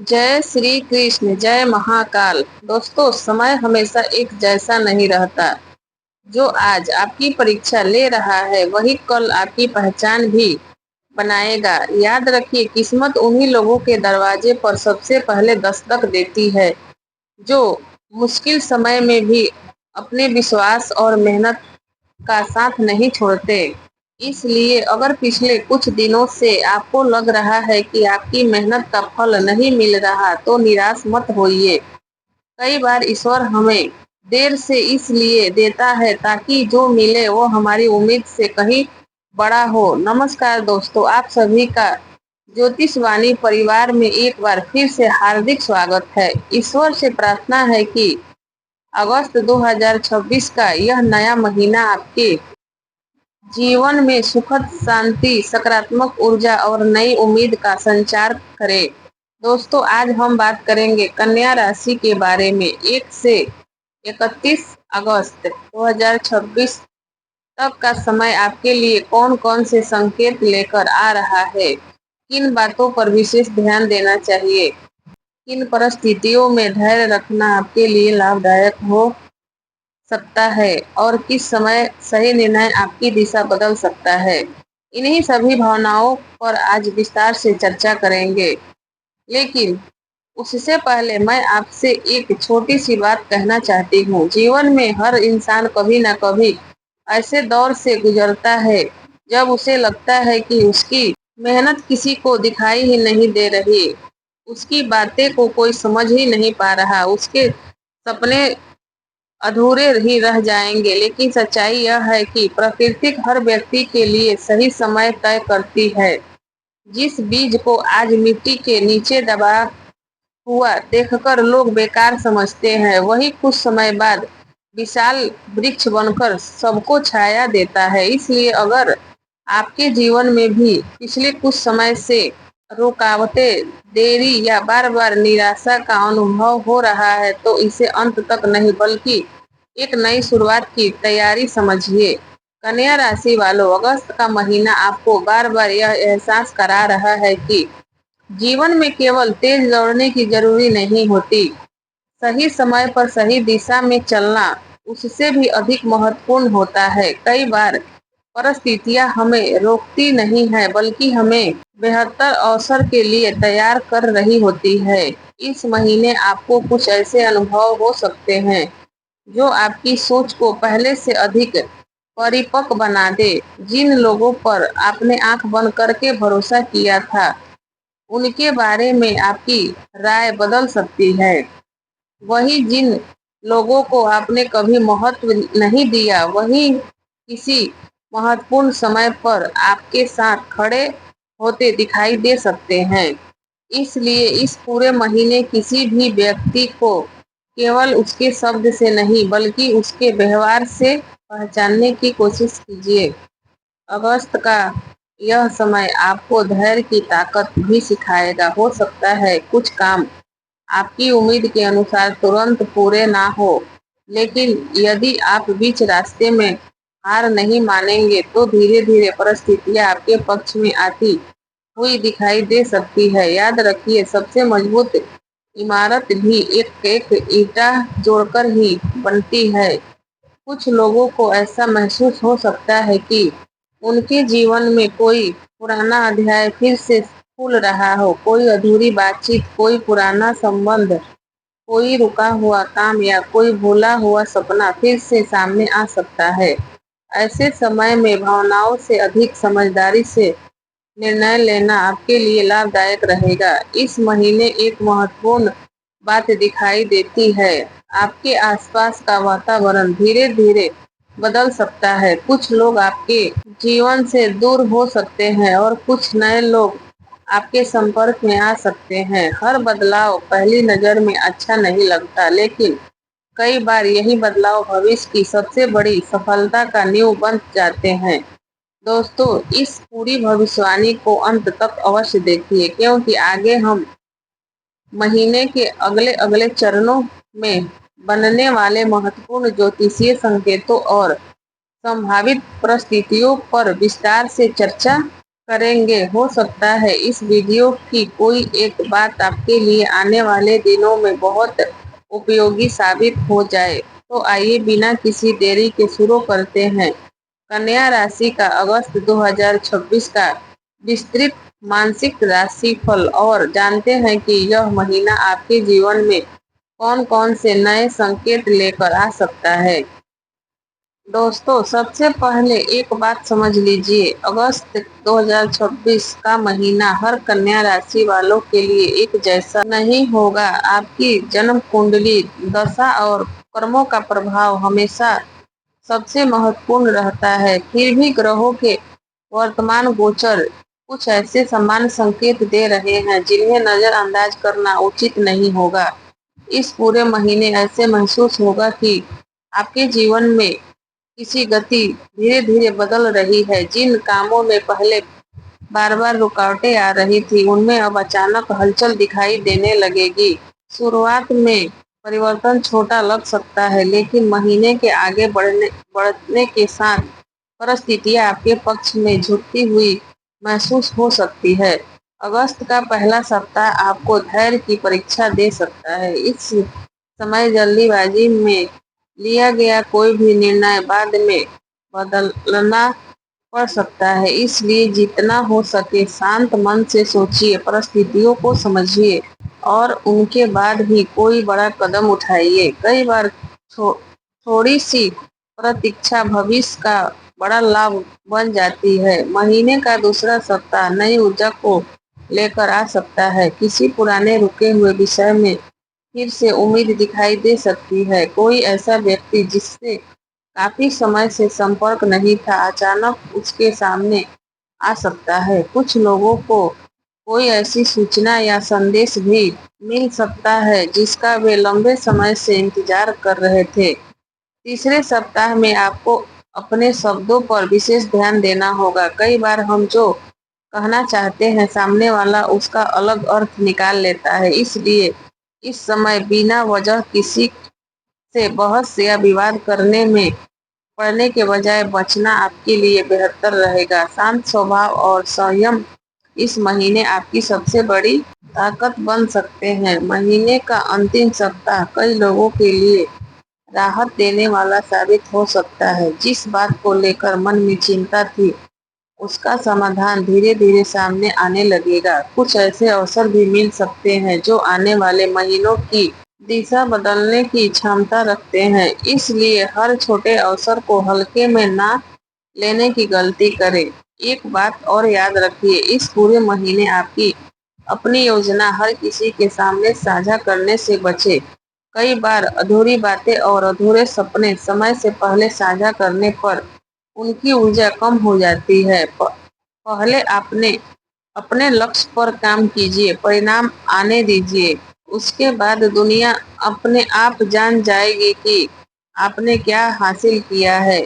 जय श्री कृष्ण, जय महाकाल। दोस्तों, समय हमेशा एक जैसा नहीं रहता। जो आज आपकी परीक्षा ले रहा है वही कल आपकी पहचान भी बनाएगा। याद रखिए, किस्मत उन्हीं लोगों के दरवाजे पर सबसे पहले दस्तक देती है जो मुश्किल समय में भी अपने विश्वास और मेहनत का साथ नहीं छोड़ते। इसलिए अगर पिछले कुछ दिनों से आपको लग रहा है कि आपकी मेहनत का फल नहीं मिल रहा, तो निराश मत होइए। कई बार ईश्वर हमें देर से इसलिए देता है ताकि जो मिले वो हमारी उम्मीद से कहीं बड़ा हो। नमस्कार दोस्तों, आप सभी का ज्योतिष वाणी परिवार में एक बार फिर से हार्दिक स्वागत है। ईश्वर से प्रार्थना है कि अगस्त 2026 का यह नया महीना आपके जीवन में सुखद शांति, सकारात्मक ऊर्जा और नई उम्मीद का संचार करे। दोस्तों, आज हम बात करेंगे कन्या राशि के बारे में। 1 से 31 अगस्त 2026 तक का समय आपके लिए कौन कौन से संकेत लेकर आ रहा है, किन बातों पर विशेष ध्यान देना चाहिए, किन परिस्थितियों में धैर्य रखना आपके लिए लाभदायक हो सकता है और किस समय सही निर्णय आपकी दिशा बदल सकता है। इन्हीं सभी भावनाओं पर आज विस्तार से चर्चा करेंगे। लेकिन उससे पहले मैं आपसे एक छोटी सी बात कहना चाहती हूँ। जीवन में हर इंसान कभी ना कभी ऐसे दौर से गुजरता है जब उसे लगता है कि उसकी मेहनत किसी को दिखाई ही नहीं दे रही, उसकी बातें को कोई समझ ही नहीं पा रहा, उसके सपने अधूरे ही रह जाएंगे। लेकिन सच्चाई यह है कि प्रकृति हर व्यक्ति के लिए सही समय तय करती है। जिस बीज को आज मिट्टी के नीचे दबा हुआ देखकर लोग बेकार समझते हैं, वही कुछ समय बाद विशाल वृक्ष बनकर सबको छाया देता है। इसलिए अगर आपके जीवन में भी पिछले कुछ समय से रुकावटें, देरी या बार बार निराशा का अनुभव हो रहा है, तो इसे अंत तक नहीं बल्कि एक नई शुरुआत की तैयारी समझिए। कन्या राशि वालों, अगस्त का महीना आपको बार बार यह एहसास करा रहा है कि जीवन में केवल तेज दौड़ने की जरूरी नहीं होती, सही समय पर सही दिशा में चलना उससे भी अधिक महत्वपूर्ण होता है। कई बार परिस्थितियां हमें रोकती नहीं है बल्कि हमें बेहतर अवसर के लिए तैयार कर रही होती है। इस महीने आपको कुछ ऐसे अनुभव हो सकते हैं जो आपकी सोच को पहले से अधिक परिपक्व बना दे। जिन लोगों पर आपने आंख बंद करके भरोसा किया था, उनके बारे में आपकी राय बदल सकती है। वही जिन लोगों को आपने कभी महत्व नहीं दिया, वही किसी महत्वपूर्ण समय पर आपके साथ खड़े होते दिखाई दे सकते हैं। इसलिए इस पूरे महीने किसी भी व्यक्ति को केवल उसके शब्द से नहीं बल्कि उसके व्यवहार से पहचानने की कोशिश कीजिए। अगस्त का यह समय आपको धैर्य की ताकत भी सिखाएगा। हो सकता है कुछ काम आपकी उम्मीद के अनुसार तुरंत पूरे ना हो, लेकिन यदि आप बीच रास्ते में हार नहीं मानेंगे तो धीरे धीरे परिस्थितियां आपके पक्ष में आती हुई दिखाई दे सकती है। याद रखिए, सबसे मजबूत इमारत भी एक एक ईंटा जोड़कर ही बनती है। कुछ लोगों को ऐसा महसूस हो सकता है कि उनके जीवन में कोई पुराना अध्याय फिर से खुल रहा हो, कोई अधूरी बातचीत, कोई पुराना संबंध, कोई रुका हुआ काम या कोई भूला हुआ सपना फिर से सामने आ सकता है। ऐसे समय में भावनाओं से अधिक समझदारी से निर्णय लेना आपके लिए लाभदायक रहेगा। इस महीने एक महत्वपूर्ण बात दिखाई देती है, आपके आसपास का वातावरण धीरे धीरे बदल सकता है। कुछ लोग आपके जीवन से दूर हो सकते हैं और कुछ नए लोग आपके संपर्क में आ सकते हैं। हर बदलाव पहली नजर में अच्छा नहीं लगता, लेकिन कई बार यही बदलाव भविष्य की सबसे बड़ी सफलता का नींव बन जाते हैं। दोस्तों, इस पूरी भविष्यवाणी को अंत तक अवश्य देखिए, क्योंकि आगे हम महीने के अगले अगले चरणों में बनने वाले महत्वपूर्ण ज्योतिषीय संकेतों और संभावित परिस्थितियों पर विस्तार से चर्चा करेंगे। हो सकता है इस वीडियो की कोई एक बात आपके लिए आने वाले दिनों में बहुत उपयोगी साबित हो जाए। तो आइए बिना किसी देरी के शुरू करते हैं कन्या राशि का अगस्त 2026 का विस्तृत मानसिक राशिफल और जानते हैं कि यह महीना आपके जीवन में कौन कौन से नए संकेत लेकर आ सकता है। दोस्तों, सबसे पहले एक बात समझ लीजिए, अगस्त 2026 का महीना हर कन्या राशि वालों के लिए एक जैसा नहीं होगा। आपकी जन्म कुंडली, दशा और कर्मों का प्रभाव हमेशा सबसे महत्वपूर्ण रहता है। फिर भी ग्रहों के वर्तमान गोचर कुछ ऐसे सामान्य संकेत दे रहे हैं जिन्हें नजरअंदाज करना उचित नहीं होगा। इस पूरे महीने ऐसे महसूस होगा कि आपके जीवन में किसी गति धीरे धीरे बदल रही है। जिन कामों में पहले बार बार रुकावटें आ रही थी, उनमें अब अचानक हलचल दिखाई देने लगेगी। शुरुआत में परिवर्तन छोटा लग सकता है, लेकिन महीने के आगे बढ़ने के साथ परिस्थितियां आपके पक्ष में झुकती हुई महसूस हो सकती है। अगस्त का पहला सप्ताह आपको धैर्य की परीक्षा दे सकता है। इस समय जल्दीबाजी में लिया गया कोई भी निर्णय बाद में बदलना पड़ सकता है, इसलिए जितना हो सके शांत मन से सोचिए, परिस्थितियों को समझिए और उनके बाद ही कोई बड़ा कदम उठाइए। कई बार थोड़ी सी प्रतीक्षा भविष्य का बड़ा लाभ बन जाती है। महीने का दूसरा सप्ताह नई ऊर्जा को लेकर आ सकता है। किसी पुराने रुके हुए विषय में फिर से उम्मीद दिखाई दे सकती है। कोई ऐसा व्यक्ति जिससे काफी समय से संपर्क नहीं था, अचानक उसके सामने आ सकता है। कुछ लोगों को कोई ऐसी सूचना या संदेश भी मिल सकता है जिसका वे लंबे समय से इंतजार कर रहे थे। तीसरे सप्ताह में आपको अपने शब्दों पर विशेष ध्यान देना होगा। कई बार हम जो कहना चाहते हैं, सामने वाला उसका अलग अर्थ निकाल लेता है, इसलिए इस समय बिना वजह किसी से बहस या विवाद करने में पड़ने के बजाय बचना आपके लिए बेहतर रहेगा। शांत स्वभाव और संयम इस महीने आपकी सबसे बड़ी ताकत बन सकते हैं। महीने का अंतिम सप्ताह कई लोगों के लिए राहत देने वाला साबित हो सकता है। जिस बात को लेकर मन में चिंता थी, उसका समाधान धीरे धीरे सामने आने लगेगा। कुछ ऐसे अवसर भी मिल सकते हैं जो आने वाले महीनों की दिशा बदलने की क्षमता रखते हैं, इसलिए हर छोटे अवसर को हल्के में ना लेने की गलती करें। एक बात और याद रखिए, इस पूरे महीने आपकी अपनी योजना हर किसी के सामने साझा करने से बचे। कई बार अधूरी बातें और अधूरे सपने समय से पहले साझा करने पर उनकी ऊर्जा कम हो जाती है। पहले आपने अपने लक्ष्य पर काम कीजिए, परिणाम आने दीजिए। उसके बाद दुनिया अपने आप जान जाएगी कि आपने क्या हासिल किया है।